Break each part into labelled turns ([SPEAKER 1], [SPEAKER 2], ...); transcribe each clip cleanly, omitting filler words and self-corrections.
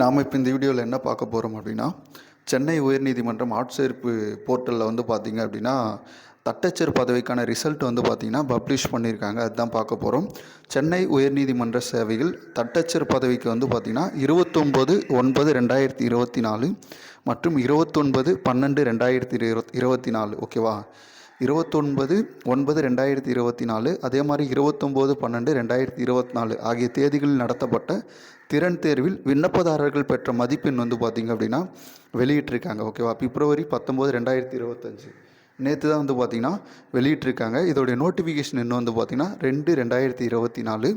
[SPEAKER 1] நாம் இப்போ இந்த வீடியோவில் என்ன பார்க்க போகிறோம் அப்படின்னா, சென்னை உயர்நீதிமன்றம் ஆட்சேர்ப்பு போர்ட்டலில் வந்து பார்த்தீங்க அப்படின்னா, தட்டச்சர் பதவிக்கான ரிசல்ட் வந்து பார்த்தீங்கன்னா பப்ளிஷ் பண்ணியிருக்காங்க. அதுதான் பார்க்க போகிறோம். சென்னை உயர்நீதிமன்ற சேவையில் தட்டச்சர் பதவிக்கு வந்து பார்த்தீங்கன்னா 29/9/2024 மற்றும் 29/12/2024 ஓகேவா? 29/9/2024 அதே மாதிரி 29/12/2024 ஆகிய தேதிகளில் நடத்தப்பட்ட திறன் தேர்வில் விண்ணப்பதாரர்கள் பெற்ற மதிப்பெண் வந்து பார்த்திங்க அப்படின்னா வெளியிட்டிருக்காங்க. ஓகேவா? பிப்ரவரி 19, 2025 நேற்று தான் வந்து பார்த்திங்கன்னா வெளியிட்டிருக்காங்க. இதோடைய நோட்டிஃபிகேஷன் இன்னும் வந்து பார்த்திங்கன்னா 2/2024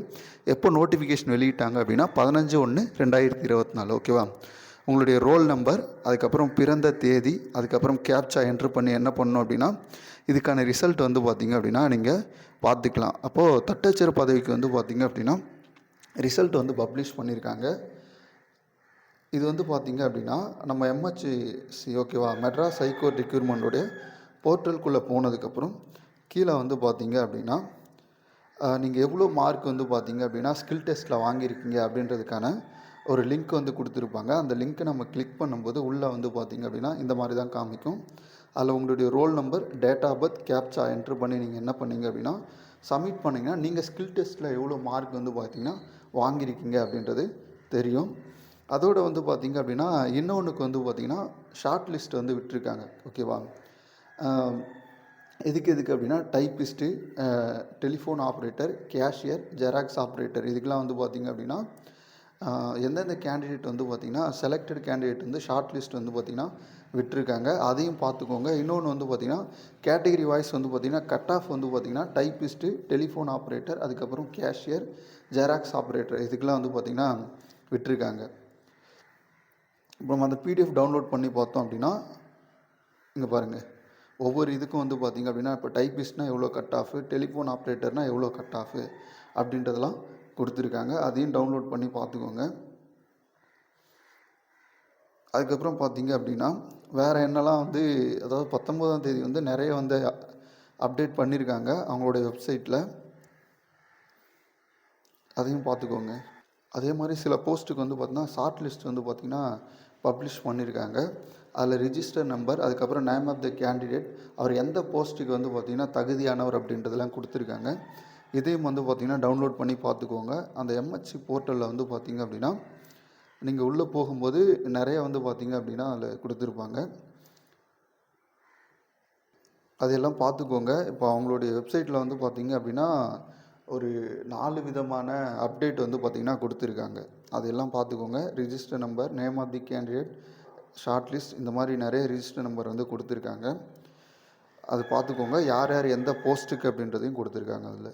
[SPEAKER 1] எப்போ நோட்டிஃபிகேஷன் வெளியிட்டாங்க அப்படின்னா 15/1/2024 ஓகேவா? உங்களுடைய ரோல் நம்பர், அதுக்கப்புறம் பிறந்த தேதி, அதுக்கப்புறம் கேப்சா என்ட்ரு பண்ணி என்ன பண்ணணும் அப்படின்னா இதுக்கான ரிசல்ட் வந்து பார்த்திங்க அப்படின்னா நீங்கள் பார்த்துக்கலாம். அப்போது தட்டச்சர் பதவிக்கு வந்து பார்த்திங்க அப்படின்னா ரிசல்ட் வந்து பப்ளிஷ் பண்ணியிருக்காங்க. இது வந்து பார்த்திங்க அப்படின்னா நம்ம எம்ஹெச்சி ஓகேவா, மெட்ராஸ் ஹைகோர்ட் ரெக்யூர்மெண்ட்டோடைய போர்ட்டலுக்குள்ளே போனதுக்கப்புறம் கீழே வந்து பார்த்திங்க அப்படின்னா நீங்கள் எவ்வளோ மார்க் வந்து பார்த்திங்க அப்படின்னா ஸ்கில் டெஸ்ட்டில் வாங்கியிருக்கீங்க அப்படின்றதுக்கான ஒரு லிங்க் வந்து கொடுத்துருப்பாங்க. அந்த லிங்க்கை நம்ம கிளிக் பண்ணும்போது உள்ளே வந்து பார்த்திங்க அப்படின்னா இந்த மாதிரி தான் காமிக்கும். அதில் உங்களுடைய roll number, date of birth, captcha enter பண்ணி நீங்கள் என்ன பண்ணீங்க அப்படின்னா சப்மிட் பண்ணிங்கன்னா நீங்கள் ஸ்கில் டெஸ்ட்டில் எவ்வளோ மார்க் வந்து பார்த்திங்கன்னா வாங்கியிருக்கீங்க அப்படின்றது தெரியும். அதோடு வந்து பார்த்திங்க அப்படின்னா இன்னொன்றுக்கு வந்து பார்த்திங்கன்னா ஷார்ட் லிஸ்ட் வந்து விட்டுருக்காங்க. ஓகேவா? எதுக்கு அப்படின்னா typist, telephone operator, cashier, xerox operator இதுக்கெலாம் வந்து பார்த்திங்க அப்படின்னா எந்தெந்த கேண்டிடேட் வந்து பார்த்திங்கன்னா செலக்டட் கேண்டிடேட் வந்து ஷார்ட் லிஸ்ட் வந்து பார்த்திங்கன்னா விட்டுருக்காங்க. அதையும் பார்த்துக்கோங்க. இன்னொன்று வந்து பார்த்திங்கன்னா கேட்டகிரி வாய்ஸ் வந்து பார்த்திங்கன்னா கட் ஆஃப் வந்து பார்த்திங்கன்னா டைப்பிஸ்ட்டு, டெலிஃபோன் ஆப்ரேட்டர், அதுக்கப்புறம் கேஷியர், ஜெராக்ஸ் ஆப்ரேட்டர் இதுக்கெலாம் வந்து பார்த்திங்கன்னா விட்டுருக்காங்க. இப்போ நம்ம அந்த பிடிஎஃப் டவுன்லோட் பண்ணி பார்த்தோம் அப்படின்னா இங்கே பாருங்கள், ஒவ்வொரு இதுக்கும் வந்து பார்த்திங்க அப்படின்னா இப்போ டைப்பிஸ்ட்னால் எவ்வளோ கட் ஆஃபு, டெலிஃபோன் ஆப்ரேட்டர்னால் எவ்வளோ கட் ஆஃபு அப்படின்றதெல்லாம் கொடுத்துருக்காங்க. அதையும் டவுன்லோட் பண்ணி பார்த்துக்கோங்க. அதுக்கப்புறம் பார்த்திங்க அப்படின்னா வேறு என்னெல்லாம் வந்து அதாவது 19ஆம் தேதி வந்து நிறைய வந்து அப்டேட் பண்ணியிருக்காங்க அவங்களுடைய வெப்சைட்டில், அதையும் பார்த்துக்கோங்க. அதே மாதிரி சில போஸ்ட்டுக்கு வந்து பார்த்திங்கன்னா ஷார்ட் லிஸ்ட் வந்து பார்த்திங்கன்னா பப்ளிஷ் பண்ணியிருக்காங்க. அதில் ரிஜிஸ்டர் நம்பர், அதுக்கப்புறம் நேம் ஆஃப் த கேண்டிடேட், அவர் எந்த போஸ்ட்டுக்கு வந்து பார்த்திங்கன்னா தகுதியானவர் அப்படின்றதெல்லாம் கொடுத்துருக்காங்க. இதையும் வந்து பார்த்திங்கன்னா டவுன்லோட் பண்ணி பார்த்துக்கோங்க. அந்த எம்ஹெச்சி போர்ட்டலில் வந்து பார்த்திங்க அப்படின்னா நீங்கள் உள்ளே போகும்போது நிறைய வந்து பார்த்திங்க அப்படின்னா அதில் கொடுத்துருப்பாங்க. அதையெல்லாம் பார்த்துக்கோங்க. இப்போ அவங்களுடைய வெப்சைட்டில் வந்து பார்த்திங்க அப்படின்னா ஒரு 4 விதமான அப்டேட் வந்து பார்த்திங்கன்னா கொடுத்துருக்காங்க. அதையெல்லாம் பார்த்துக்கோங்க. Register number, name of the candidate, short list இந்த மாதிரி நிறைய ரிஜிஸ்டர் நம்பர் வந்து கொடுத்துருக்காங்க. அது பார்த்துக்கோங்க. யார் யார் எந்த போஸ்ட்டுக்கு அப்படின்றதையும் கொடுத்துருக்காங்க அதில்.